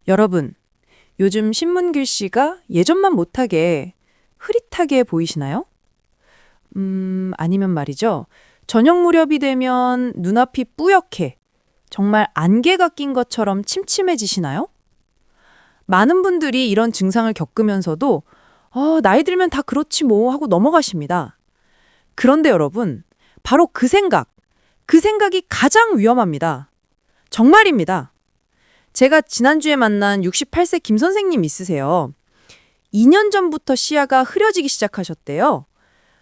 여러분, 요즘 신문 글씨가 예전만 못하게 흐릿하게 보이시나요? 아니면 말이죠. 저녁 무렵이 되면 눈앞이 뿌옇게 정말 안개가 낀 것처럼 침침해지시나요? 많은 분들이 이런 증상을 겪으면서도 나이 들면 다 그렇지 뭐 하고 넘어가십니다. 그런데 여러분, 바로 그 생각이 가장 위험합니다. 정말입니다. 제가 지난주에 만난 68세 김 선생님 있으세요. 2년 전부터 시야가 흐려지기 시작하셨대요.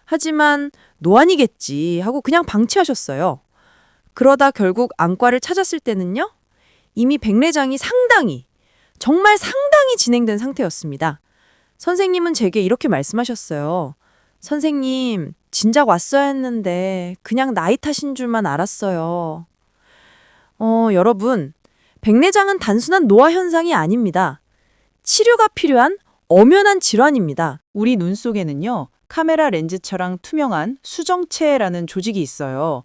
하지만 노안이겠지 하고 그냥 방치하셨어요. 그러다 결국 안과를 찾았을 때는요. 이미 백내장이 정말 상당히 진행된 상태였습니다. 선생님은 제게 이렇게 말씀하셨어요. 선생님, 진작 왔어야 했는데 그냥 나이 탓인 줄만 알았어요. 여러분, 백내장은 단순한 노화 현상이 아닙니다. 치료가 필요한 엄연한 질환입니다. 우리 눈 속에는요, 카메라 렌즈처럼 투명한 수정체라는 조직이 있어요.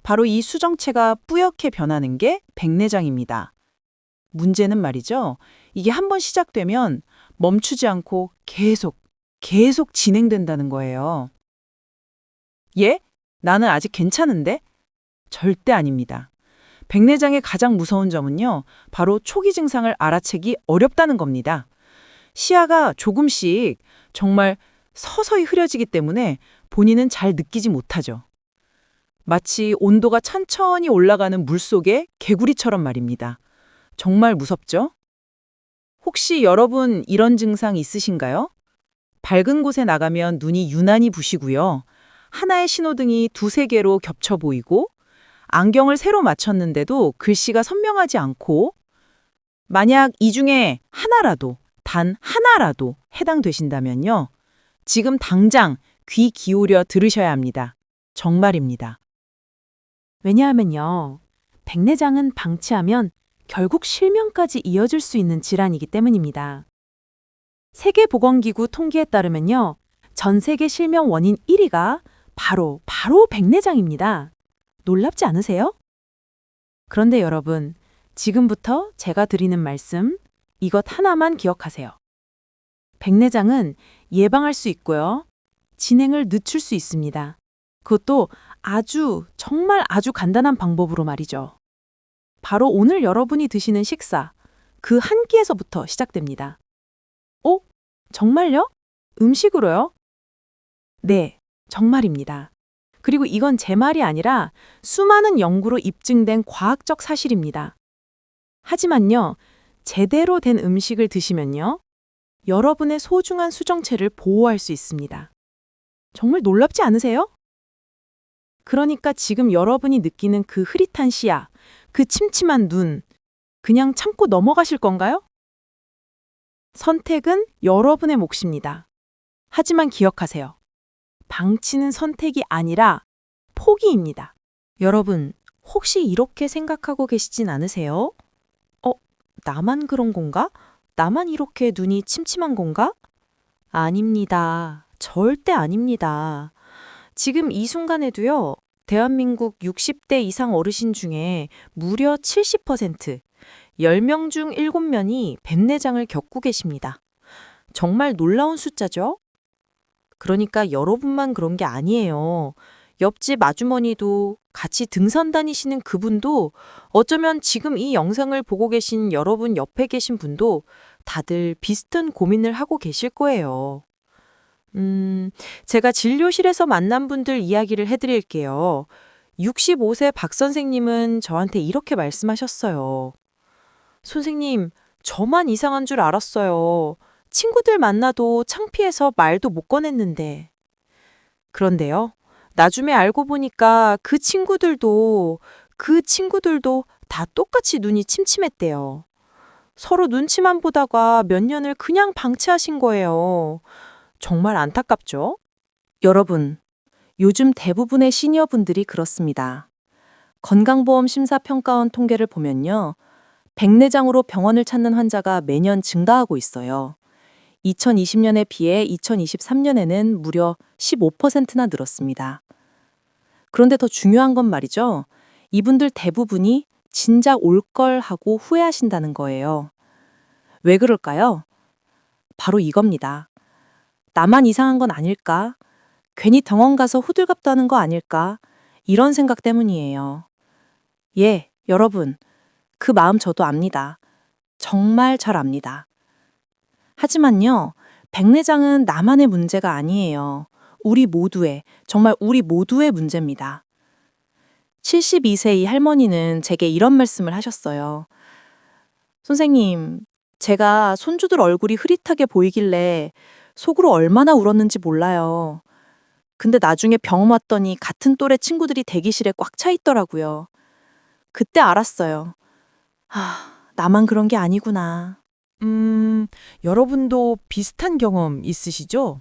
바로 이 수정체가 뿌옇게 변하는 게 백내장입니다. 문제는 말이죠. 이게 한번 시작되면 멈추지 않고 계속 진행된다는 거예요. 예? 나는 아직 괜찮은데? 절대 아닙니다. 백내장의 가장 무서운 점은요, 바로 초기 증상을 알아채기 어렵다는 겁니다. 시야가 조금씩 정말 서서히 흐려지기 때문에 본인은 잘 느끼지 못하죠. 마치 온도가 천천히 올라가는 물속의 개구리처럼 말입니다. 정말 무섭죠? 혹시 여러분 이런 증상 있으신가요? 밝은 곳에 나가면 눈이 유난히 부시고요. 하나의 신호등이 두세 개로 겹쳐 보이고 안경을 새로 맞췄는데도 글씨가 선명하지 않고 만약 이 중에 단 하나라도 해당되신다면요. 지금 당장 귀 기울여 들으셔야 합니다. 정말입니다. 왜냐하면요. 백내장은 방치하면 결국 실명까지 이어질 수 있는 질환이기 때문입니다. 세계보건기구 통계에 따르면요. 전 세계 실명 원인 1위가 바로 백내장입니다. 놀랍지 않으세요? 그런데 여러분, 지금부터 제가 드리는 말씀, 이것 하나만 기억하세요. 백내장은 예방할 수 있고요. 진행을 늦출 수 있습니다. 그것도 정말 아주 간단한 방법으로 말이죠. 바로 오늘 여러분이 드시는 식사, 그 한 끼에서부터 시작됩니다. 정말요? 음식으로요? 네, 정말입니다. 그리고 이건 제 말이 아니라 수많은 연구로 입증된 과학적 사실입니다. 하지만요, 제대로 된 음식을 드시면요, 여러분의 소중한 수정체를 보호할 수 있습니다. 정말 놀랍지 않으세요? 그러니까 지금 여러분이 느끼는 그 흐릿한 시야, 그 침침한 눈, 그냥 참고 넘어가실 건가요? 선택은 여러분의 몫입니다. 하지만 기억하세요. 방치는 선택이 아니라 포기입니다. 여러분, 혹시 이렇게 생각하고 계시진 않으세요? 나만 그런 건가? 나만 이렇게 눈이 침침한 건가? 아닙니다. 절대 아닙니다. 지금 이 순간에도요, 대한민국 60대 이상 어르신 중에 무려 70%, 10명 중 7명이 백내장을 겪고 계십니다. 정말 놀라운 숫자죠? 그러니까 여러분만 그런 게 아니에요. 옆집 아주머니도 같이 등산 다니시는 그분도 어쩌면 지금 이 영상을 보고 계신 여러분 옆에 계신 분도 다들 비슷한 고민을 하고 계실 거예요. 제가 진료실에서 만난 분들 이야기를 해드릴게요. 65세 박 선생님은 저한테 이렇게 말씀하셨어요. 선생님, 저만 이상한 줄 알았어요. 친구들 만나도 창피해서 말도 못 꺼냈는데. 그런데요, 나중에 알고 보니까 그 친구들도 다 똑같이 눈이 침침했대요. 서로 눈치만 보다가 몇 년을 그냥 방치하신 거예요. 정말 안타깝죠? 여러분, 요즘 대부분의 시니어분들이 그렇습니다. 건강보험 심사평가원 통계를 보면요. 백내장으로 병원을 찾는 환자가 매년 증가하고 있어요. 2020년에 비해 2023년에는 무려 15%나 늘었습니다. 그런데 더 중요한 건 말이죠. 이분들 대부분이 진작 올 걸 하고 후회하신다는 거예요. 왜 그럴까요? 바로 이겁니다. 나만 이상한 건 아닐까? 괜히 병원 가서 호들갑 떠는 거 아닐까? 이런 생각 때문이에요. 예, 여러분. 그 마음 저도 압니다. 정말 잘 압니다. 하지만요, 백내장은 나만의 문제가 아니에요. 우리 모두의, 정말 우리 모두의 문제입니다. 72세 이 할머니는 제게 이런 말씀을 하셨어요. 선생님, 제가 손주들 얼굴이 흐릿하게 보이길래 속으로 얼마나 울었는지 몰라요. 근데 나중에 병원 왔더니 같은 또래 친구들이 대기실에 꽉 차 있더라고요. 그때 알았어요. 나만 그런 게 아니구나. 여러분도 비슷한 경험 있으시죠?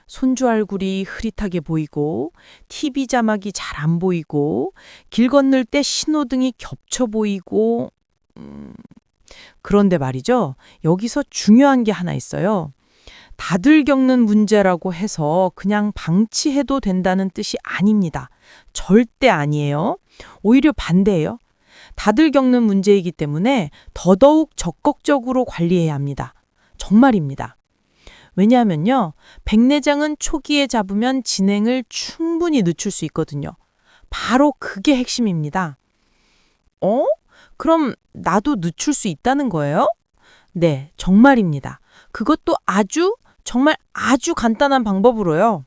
손주 얼굴이 흐릿하게 보이고, TV 자막이 잘 안 보이고, 길 건널 때 신호등이 겹쳐 보이고, 그런데 말이죠. 여기서 중요한 게 하나 있어요. 다들 겪는 문제라고 해서 그냥 방치해도 된다는 뜻이 아닙니다. 절대 아니에요. 오히려 반대예요. 다들 겪는 문제이기 때문에 더더욱 적극적으로 관리해야 합니다. 정말입니다. 왜냐하면요, 백내장은 초기에 잡으면 진행을 충분히 늦출 수 있거든요. 바로 그게 핵심입니다. 그럼 나도 늦출 수 있다는 거예요? 네, 정말입니다. 그것도 정말 아주 간단한 방법으로요.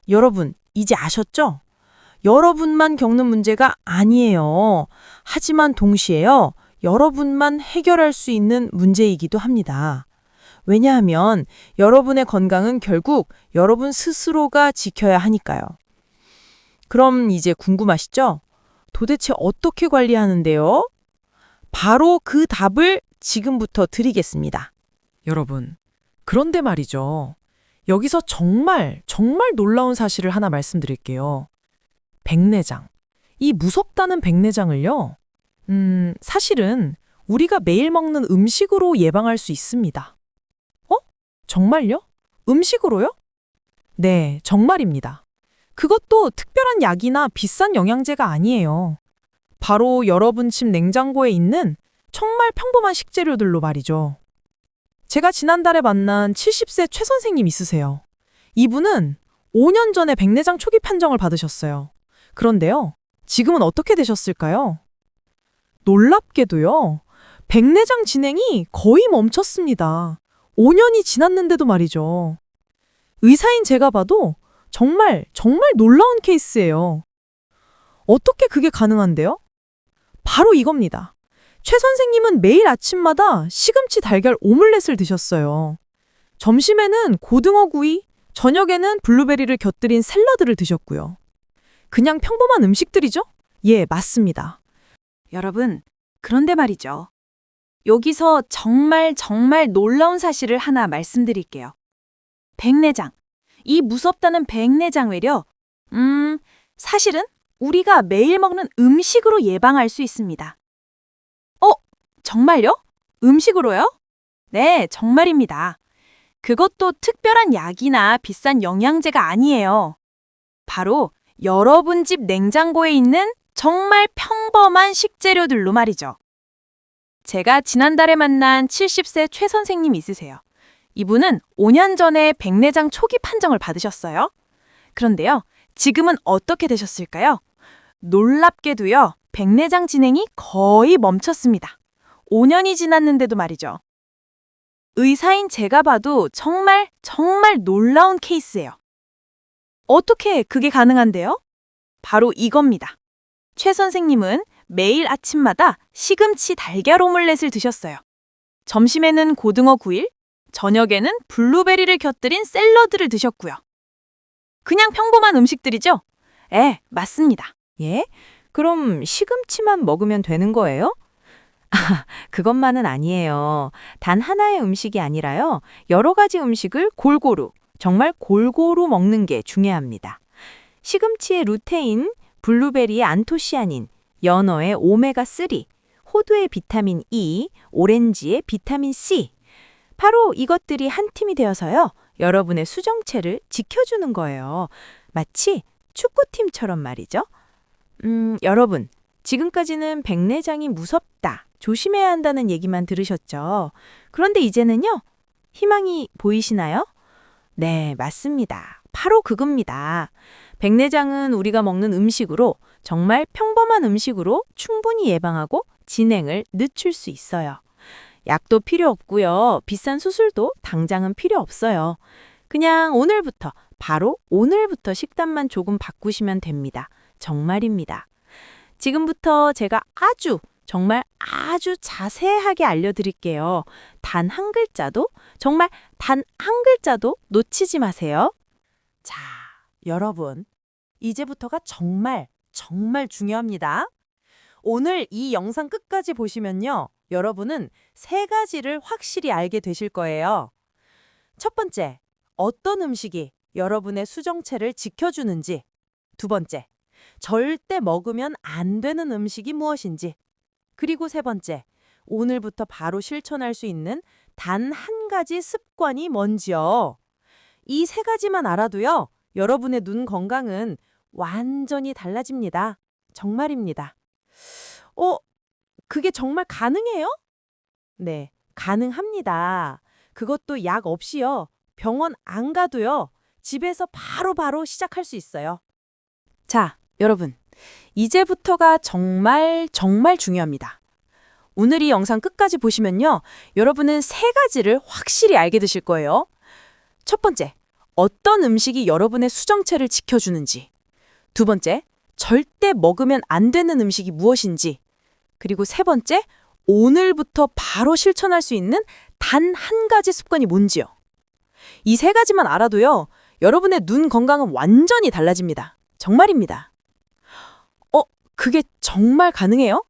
여러분, 이제 아셨죠? 여러분만 겪는 문제가 아니에요. 하지만 동시에요, 여러분만 해결할 수 있는 문제이기도 합니다. 왜냐하면 여러분의 건강은 결국 여러분 스스로가 지켜야 하니까요. 그럼 이제 궁금하시죠? 도대체 어떻게 관리하는데요? 바로 그 답을 지금부터 드리겠습니다. 여러분, 그런데 말이죠. 여기서 정말 놀라운 사실을 하나 말씀드릴게요. 백내장. 이 무섭다는 백내장을요. 사실은 우리가 매일 먹는 음식으로 예방할 수 있습니다. 정말요? 음식으로요? 네, 정말입니다. 그것도 특별한 약이나 비싼 영양제가 아니에요. 바로 여러분 집 냉장고에 있는 정말 평범한 식재료들로 말이죠. 제가 지난달에 만난 70세 최 선생님 있으세요. 이분은 5년 전에 백내장 초기 판정을 받으셨어요. 그런데요, 지금은 어떻게 되셨을까요? 놀랍게도요, 백내장 진행이 거의 멈췄습니다. 5년이 지났는데도 말이죠. 의사인 제가 봐도 정말 놀라운 케이스예요. 어떻게 그게 가능한데요? 바로 이겁니다. 최 선생님은 매일 아침마다 시금치 달걀 오믈렛을 드셨어요. 점심에는 고등어 구이, 저녁에는 블루베리를 곁들인 샐러드를 드셨고요. 그냥 평범한 음식들이죠? 예, 맞습니다. 여러분, 그런데 말이죠. 여기서 정말 놀라운 사실을 하나 말씀드릴게요. 백내장. 이 무섭다는 백내장 외려, 사실은 우리가 매일 먹는 음식으로 예방할 수 있습니다. 정말요? 음식으로요? 네, 정말입니다. 그것도 특별한 약이나 비싼 영양제가 아니에요. 바로 여러분 집 냉장고에 있는 정말 평범한 식재료들로 말이죠. 제가 지난달에 만난 70세 최 선생님 있으세요. 이분은 5년 전에 백내장 초기 판정을 받으셨어요. 그런데요, 지금은 어떻게 되셨을까요? 놀랍게도요, 백내장 진행이 거의 멈췄습니다. 5년이 지났는데도 말이죠. 의사인 제가 봐도 정말 놀라운 케이스예요. 어떻게 그게 가능한데요? 바로 이겁니다. 최 선생님은 매일 아침마다 시금치 달걀 오믈렛을 드셨어요. 점심에는 고등어 구이, 저녁에는 블루베리를 곁들인 샐러드를 드셨고요. 그냥 평범한 음식들이죠? 예, 맞습니다. 예? 그럼 시금치만 먹으면 되는 거예요? 그것만은 아니에요. 단 하나의 음식이 아니라요. 여러 가지 음식을 정말 골고루 먹는 게 중요합니다. 시금치의 루테인, 블루베리의 안토시아닌, 연어의 오메가3, 호두의 비타민 E, 오렌지의 비타민 C. 바로 이것들이 한 팀이 되어서요. 여러분의 수정체를 지켜주는 거예요. 마치 축구팀처럼 말이죠. 여러분, 지금까지는 백내장이 무섭다, 조심해야 한다는 얘기만 들으셨죠? 그런데 이제는요, 희망이 보이시나요? 네, 맞습니다. 바로 그겁니다. 백내장은 우리가 먹는 음식으로, 정말 평범한 음식으로 충분히 예방하고 진행을 늦출 수 있어요. 약도 필요 없고요. 비싼 수술도 당장은 필요 없어요. 그냥 오늘부터, 바로 오늘부터 식단만 조금 바꾸시면 됩니다. 정말입니다. 지금부터 제가 정말 아주 자세하게 알려드릴게요. 단 한 글자도, 정말 단 한 글자도 놓치지 마세요. 자, 여러분. 이제부터가 정말 중요합니다. 오늘 이 영상 끝까지 보시면요. 여러분은 3가지를 확실히 알게 되실 거예요. 첫 번째, 어떤 음식이 여러분의 수정체를 지켜주는지. 두 번째, 절대 먹으면 안 되는 음식이 무엇인지. 그리고 세 번째, 오늘부터 바로 실천할 수 있는 단 한 가지 습관이 뭔지요. 이 3가지만 알아도요, 여러분의 눈 건강은 완전히 달라집니다. 정말입니다. 그게 정말 가능해요? 네, 가능합니다. 그것도 약 없이요. 병원 안 가도요. 집에서 바로 시작할 수 있어요. 자, 여러분. 이제부터가 정말 중요합니다. 오늘 이 영상 끝까지 보시면요. 여러분은 3가지를 확실히 알게 되실 거예요. 첫 번째, 어떤 음식이 여러분의 수정체를 지켜주는지. 두 번째, 절대 먹으면 안 되는 음식이 무엇인지. 그리고 세 번째, 오늘부터 바로 실천할 수 있는 단 한 가지 습관이 뭔지요. 이 3가지만 알아도요. 여러분의 눈 건강은 완전히 달라집니다. 정말입니다. 그게 정말 가능해요?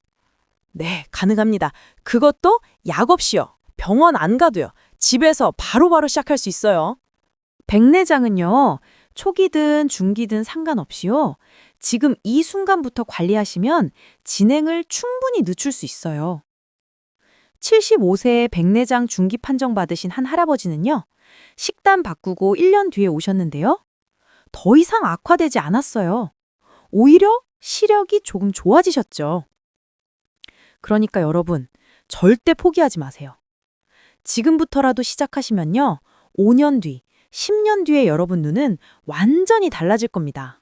네, 가능합니다. 그것도 약 없이요. 병원 안 가도요. 집에서 바로 시작할 수 있어요. 백내장은요. 초기든 중기든 상관없이요. 지금 이 순간부터 관리하시면 진행을 충분히 늦출 수 있어요. 75세에 백내장 중기 판정 받으신 한 할아버지는요. 식단 바꾸고 1년 뒤에 오셨는데요. 더 이상 악화되지 않았어요. 오히려 시력이 조금 좋아지셨죠. 그러니까 여러분, 절대 포기하지 마세요. 지금부터라도 시작하시면요. 5년 뒤, 10년 뒤에 여러분 눈은 완전히 달라질 겁니다.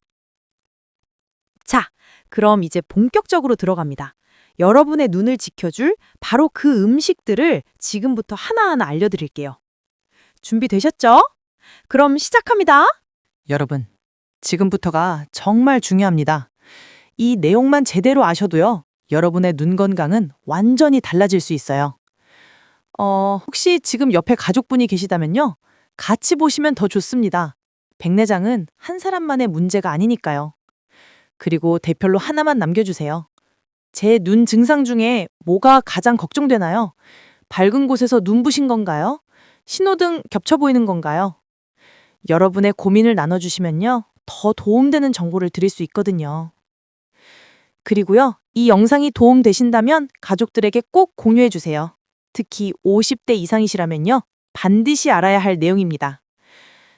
자, 그럼 이제 본격적으로 들어갑니다. 여러분의 눈을 지켜줄 바로 그 음식들을 지금부터 하나하나 알려드릴게요. 준비되셨죠? 그럼 시작합니다. 여러분, 지금부터가 정말 중요합니다. 이 내용만 제대로 아셔도요. 여러분의 눈 건강은 완전히 달라질 수 있어요. 혹시 지금 옆에 가족분이 계시다면요. 같이 보시면 더 좋습니다. 백내장은 한 사람만의 문제가 아니니까요. 그리고 대표로 하나만 남겨주세요. 제 눈 증상 중에 뭐가 가장 걱정되나요? 밝은 곳에서 눈부신 건가요? 신호등 겹쳐 보이는 건가요? 여러분의 고민을 나눠주시면요. 더 도움되는 정보를 드릴 수 있거든요. 그리고요. 이 영상이 도움되신다면 가족들에게 꼭 공유해주세요. 특히 50대 이상이시라면요. 반드시 알아야 할 내용입니다.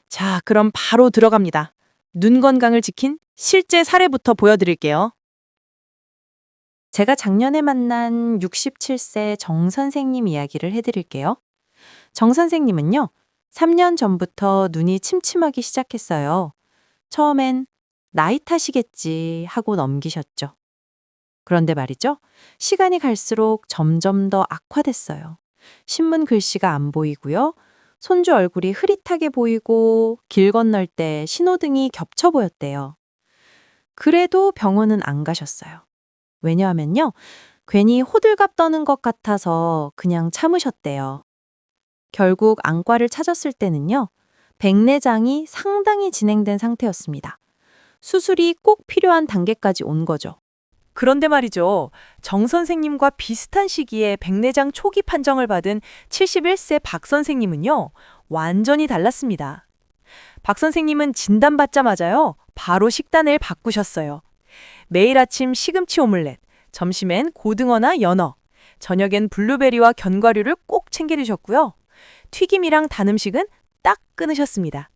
자, 그럼 바로 들어갑니다. 눈 건강을 지킨 실제 사례부터 보여드릴게요. 제가 작년에 만난 67세 정 선생님 이야기를 해드릴게요. 정 선생님은요, 3년 전부터 눈이 침침하기 시작했어요. 처음엔 나이 탓이겠지 하고 넘기셨죠. 그런데 말이죠. 시간이 갈수록 점점 더 악화됐어요. 신문 글씨가 안 보이고요. 손주 얼굴이 흐릿하게 보이고 길 건널 때 신호등이 겹쳐 보였대요. 그래도 병원은 안 가셨어요. 왜냐하면요. 괜히 호들갑 떠는 것 같아서 그냥 참으셨대요. 결국 안과를 찾았을 때는요. 백내장이 상당히 진행된 상태였습니다. 수술이 꼭 필요한 단계까지 온 거죠. 그런데 말이죠. 정 선생님과 비슷한 시기에 백내장 초기 판정을 받은 71세 박 선생님은요. 완전히 달랐습니다. 박 선생님은 진단받자마자요. 바로 식단을 바꾸셨어요. 매일 아침 시금치 오믈렛, 점심엔 고등어나 연어, 저녁엔 블루베리와 견과류를 꼭 챙겨 드셨고요. 튀김이랑 단 음식은 딱 끊으셨습니다.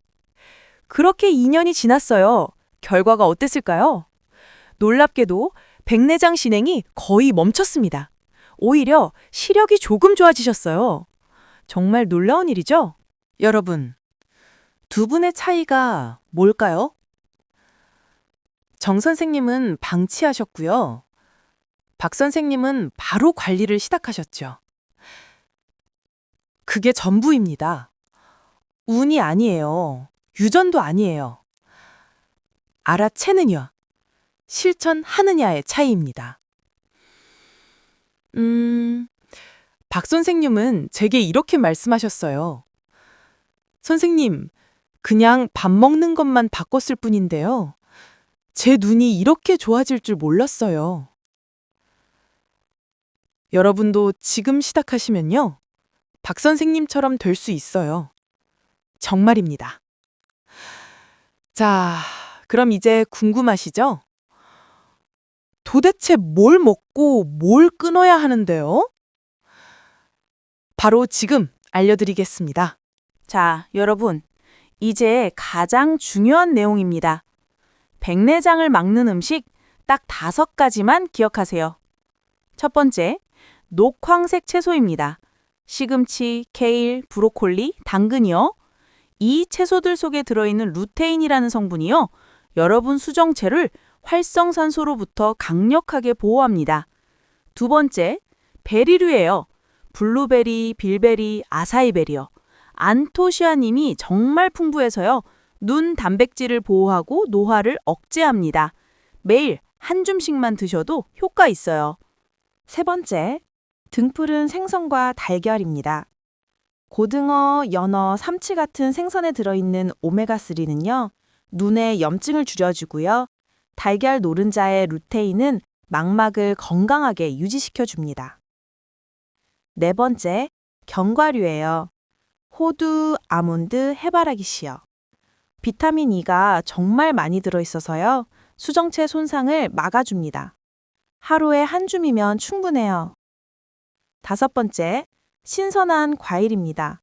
그렇게 2년이 지났어요. 결과가 어땠을까요? 놀랍게도 백내장 진행이 거의 멈췄습니다. 오히려 시력이 조금 좋아지셨어요. 정말 놀라운 일이죠? 여러분, 두 분의 차이가 뭘까요? 정 선생님은 방치하셨고요. 박 선생님은 바로 관리를 시작하셨죠. 그게 전부입니다. 운이 아니에요. 유전도 아니에요. 알아채느냐, 실천하느냐의 차이입니다. 박 선생님은 제게 이렇게 말씀하셨어요. 선생님, 그냥 밥 먹는 것만 바꿨을 뿐인데요. 제 눈이 이렇게 좋아질 줄 몰랐어요. 여러분도 지금 시작하시면요. 박 선생님처럼 될 수 있어요. 정말입니다. 자, 그럼 이제 궁금하시죠? 도대체 뭘 먹고 뭘 끊어야 하는데요? 바로 지금 알려드리겠습니다. 자, 여러분, 이제 가장 중요한 내용입니다. 백내장을 막는 음식 딱 5가지만 기억하세요. 첫 번째, 녹황색 채소입니다. 시금치, 케일, 브로콜리, 당근이요. 이 채소들 속에 들어있는 루테인이라는 성분이요. 여러분 수정체를 활성산소로부터 강력하게 보호합니다. 두 번째, 베리류예요. 블루베리, 빌베리, 아사이베리요. 안토시아닌이 정말 풍부해서요. 눈 단백질을 보호하고 노화를 억제합니다. 매일 한 줌씩만 드셔도 효과 있어요. 세 번째, 등푸른 생선과 달걀입니다. 고등어, 연어, 삼치 같은 생선에 들어있는 오메가3는요, 눈의 염증을 줄여주고요. 달걀 노른자의 루테인은 망막을 건강하게 유지시켜줍니다. 네 번째, 견과류예요. 호두, 아몬드, 해바라기씨요. 비타민 E가 정말 많이 들어있어서요. 수정체 손상을 막아줍니다. 하루에 한 줌이면 충분해요. 다섯 번째, 신선한 과일입니다.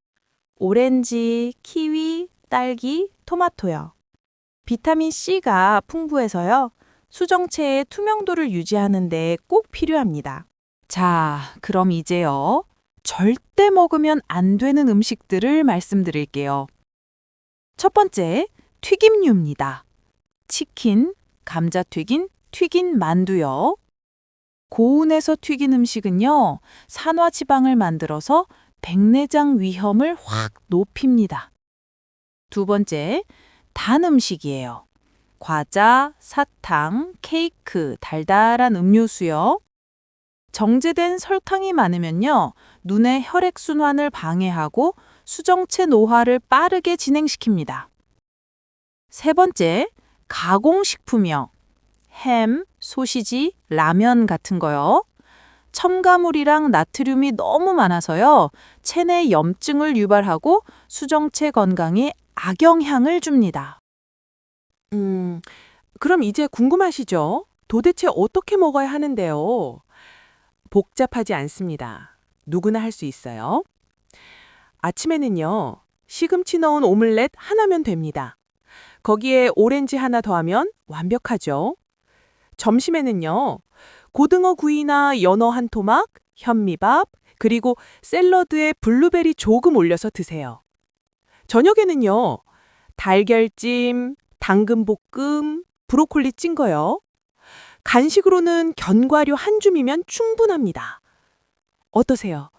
오렌지, 키위, 딸기, 토마토요. 비타민 C가 풍부해서요. 수정체의 투명도를 유지하는 데 꼭 필요합니다. 자, 그럼 이제요. 절대 먹으면 안 되는 음식들을 말씀드릴게요. 첫 번째, 튀김류입니다. 치킨, 감자튀김, 튀긴 만두요. 고온에서 튀긴 음식은요, 산화지방을 만들어서 백내장 위험을 확 높입니다. 두 번째, 단 음식이에요. 과자, 사탕, 케이크, 달달한 음료수요. 정제된 설탕이 많으면요, 눈의 혈액순환을 방해하고 수정체 노화를 빠르게 진행시킵니다. 세 번째, 가공식품이요. 햄, 소시지, 라면 같은 거요. 첨가물이랑 나트륨이 너무 많아서요. 체내 염증을 유발하고 수정체 건강에 악영향을 줍니다. 그럼 이제 궁금하시죠? 도대체 어떻게 먹어야 하는데요? 복잡하지 않습니다. 누구나 할 수 있어요. 아침에는요, 시금치 넣은 오믈렛 하나면 됩니다. 거기에 오렌지 하나 더하면 완벽하죠. 점심에는요, 고등어 구이나 연어 한 토막, 현미밥, 그리고 샐러드에 블루베리 조금 올려서 드세요. 저녁에는요, 달걀찜, 당근볶음, 브로콜리 찐 거요. 간식으로는 견과류 한 줌이면 충분합니다. 어떠세요?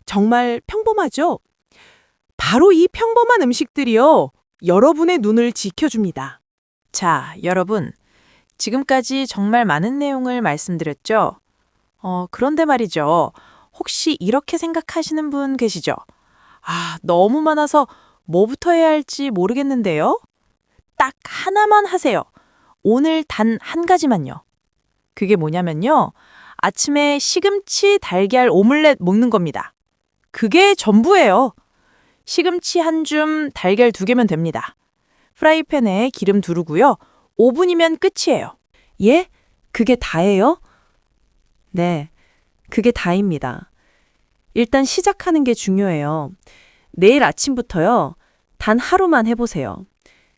정말 평범하죠? 바로 이 평범한 음식들이요, 여러분의 눈을 지켜줍니다. 자, 여러분. 지금까지 정말 많은 내용을 말씀드렸죠? 그런데 말이죠. 혹시 이렇게 생각하시는 분 계시죠? 아, 너무 많아서 뭐부터 해야 할지 모르겠는데요? 딱 하나만 하세요. 오늘 단 한 가지만요. 그게 뭐냐면요. 아침에 시금치 달걀 오믈렛 먹는 겁니다. 그게 전부예요. 시금치 한 줌, 달걀 2개면 됩니다. 프라이팬에 기름 두르고요. 5분이면 끝이에요. 예? 그게 다예요? 네, 그게 다입니다. 일단 시작하는 게 중요해요. 내일 아침부터요, 단 하루만 해보세요.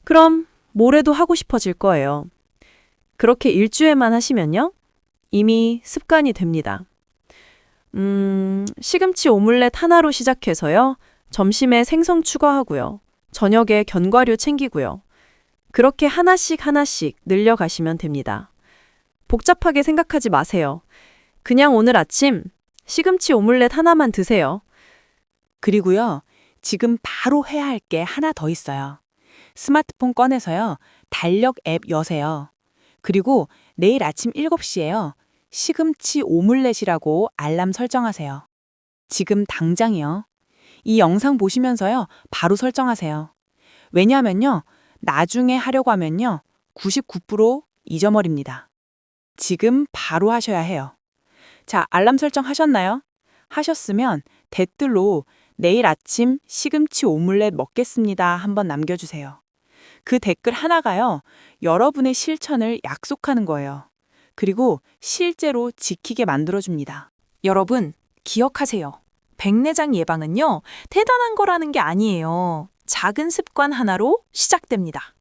그럼 모레도 하고 싶어질 거예요. 그렇게 일주일만 하시면요, 이미 습관이 됩니다. 시금치 오믈렛 하나로 시작해서요. 점심에 생선 추가하고요. 저녁에 견과류 챙기고요. 그렇게 하나씩 늘려가시면 됩니다. 복잡하게 생각하지 마세요. 그냥 오늘 아침 시금치 오믈렛 하나만 드세요. 그리고요, 지금 바로 해야 할 게 하나 더 있어요. 스마트폰 꺼내서요, 달력 앱 여세요. 그리고 내일 아침 7시에요. 시금치 오믈렛이라고 알람 설정하세요. 지금 당장이요. 이 영상 보시면서요, 바로 설정하세요. 왜냐하면요, 나중에 하려고 하면요, 99% 잊어버립니다. 지금 바로 하셔야 해요. 자, 알람 설정 하셨나요? 하셨으면 댓글로 내일 아침 시금치 오믈렛 먹겠습니다 한번 남겨주세요. 그 댓글 하나가요, 여러분의 실천을 약속하는 거예요. 그리고 실제로 지키게 만들어줍니다. 여러분, 기억하세요. 백내장 예방은요, 대단한 거라는 게 아니에요. 작은 습관 하나로 시작됩니다.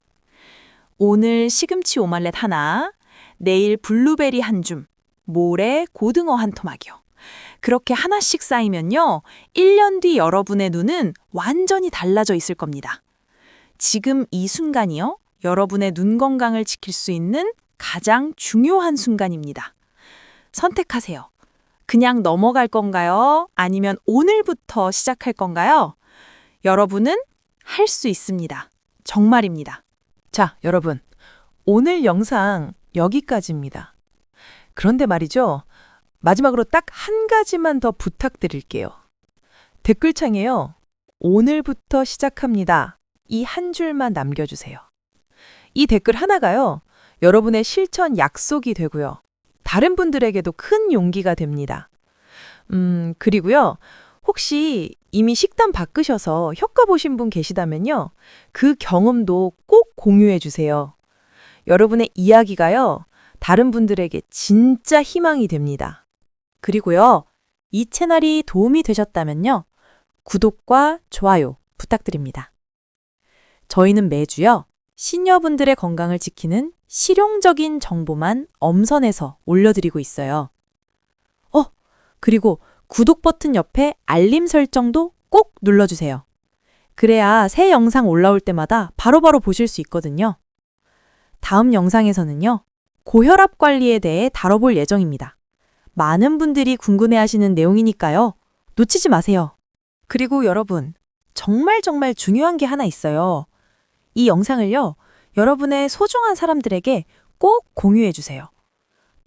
오늘 시금치 오믈렛 하나, 내일 블루베리 한 줌, 모레 고등어 한 토막이요. 그렇게 하나씩 쌓이면요, 1년 뒤 여러분의 눈은 완전히 달라져 있을 겁니다. 지금 이 순간이요, 여러분의 눈 건강을 지킬 수 있는 가장 중요한 순간입니다. 선택하세요. 그냥 넘어갈 건가요? 아니면 오늘부터 시작할 건가요? 여러분은 할 수 있습니다. 정말입니다. 자, 여러분. 오늘 영상 여기까지입니다. 그런데 말이죠. 마지막으로 딱 한 가지만 더 부탁드릴게요. 댓글창에요. 오늘부터 시작합니다. 이 한 줄만 남겨주세요. 이 댓글 하나가요. 여러분의 실천 약속이 되고요. 다른 분들에게도 큰 용기가 됩니다. 그리고요. 혹시 이미 식단 바꾸셔서 효과 보신 분 계시다면요. 그 경험도 꼭 공유해 주세요. 여러분의 이야기가요. 다른 분들에게 진짜 희망이 됩니다. 그리고요, 이 채널이 도움이 되셨다면요, 구독과 좋아요 부탁드립니다. 저희는 매주요, 시니어분들의 건강을 지키는 실용적인 정보만 엄선해서 올려드리고 있어요. 그리고 구독 버튼 옆에 알림 설정도 꼭 눌러주세요. 그래야 새 영상 올라올 때마다 바로바로 보실 수 있거든요. 다음 영상에서는요, 고혈압 관리에 대해 다뤄볼 예정입니다. 많은 분들이 궁금해하시는 내용이니까요. 놓치지 마세요. 그리고 여러분, 정말 중요한 게 하나 있어요. 이 영상을요, 여러분의 소중한 사람들에게 꼭 공유해 주세요.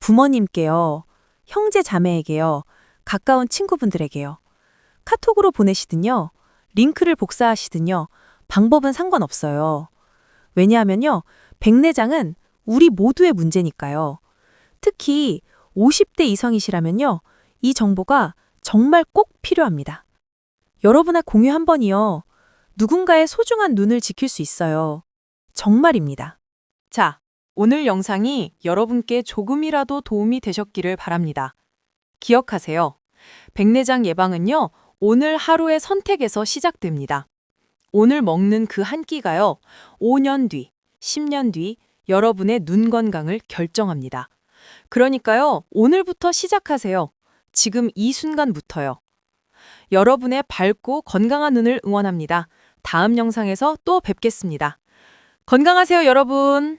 부모님께요, 형제 자매에게요, 가까운 친구분들에게요. 카톡으로 보내시든요, 링크를 복사하시든요, 방법은 상관없어요. 왜냐하면요, 백내장은 우리 모두의 문제니까요. 특히 50대 이상이시라면요, 이 정보가 정말 꼭 필요합니다. 여러분의 공유 한 번이요, 누군가의 소중한 눈을 지킬 수 있어요. 정말입니다. 자, 오늘 영상이 여러분께 조금이라도 도움이 되셨기를 바랍니다. 기억하세요. 백내장 예방은요, 오늘 하루의 선택에서 시작됩니다. 오늘 먹는 그 한 끼가요, 5년 뒤, 10년 뒤 여러분의 눈 건강을 결정합니다. 그러니까요, 오늘부터 시작하세요. 지금 이 순간부터요. 여러분의 밝고 건강한 눈을 응원합니다. 다음 영상에서 또 뵙겠습니다. 건강하세요, 여러분.